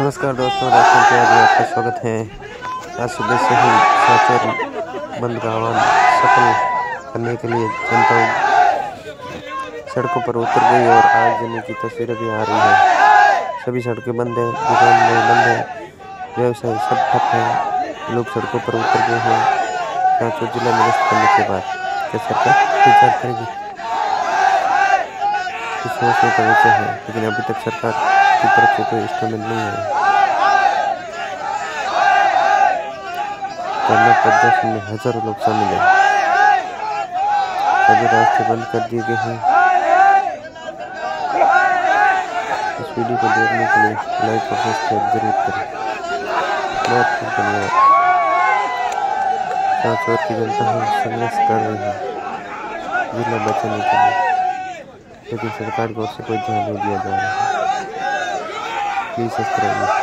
नमस्कार दोस्तों, राशन के आज आपका स्वागत है। आज सुबह से ही सांचौर बंद का आह्वान सफल करने के लिए जनता सड़कों पर उतर गई और आगजनी की तस्वीरें भी आ रही है। सभी सड़कें बंद है, दुकानें बंद है, व्यवसाय सब ठप है। लोग सड़कों पर उतर गए हैं सांचौर जिला में निरस्त करने के बाद। क्या सरकार विचार करेगी? सोचने का विषय है, लेकिन अभी तक सरकार की तरफ से कोई इंस्ट्रूमेंट नहीं है। धरना प्रदर्शन में हजारों लोग शामिल हैं। सभी रास्ते बंद कर दिए गए हैं। इस वीडियो को देखने के लिए लाइक और सब्सक्राइब जरूर करें। बहुत बहुत धन्यवाद। सांचौर की जनता संघर्ष कर रही है जिला बचाने के लिए, लेकिन सरकार की ओर से कोई ध्यान नहीं दिया जा रहा है। Please subscribe.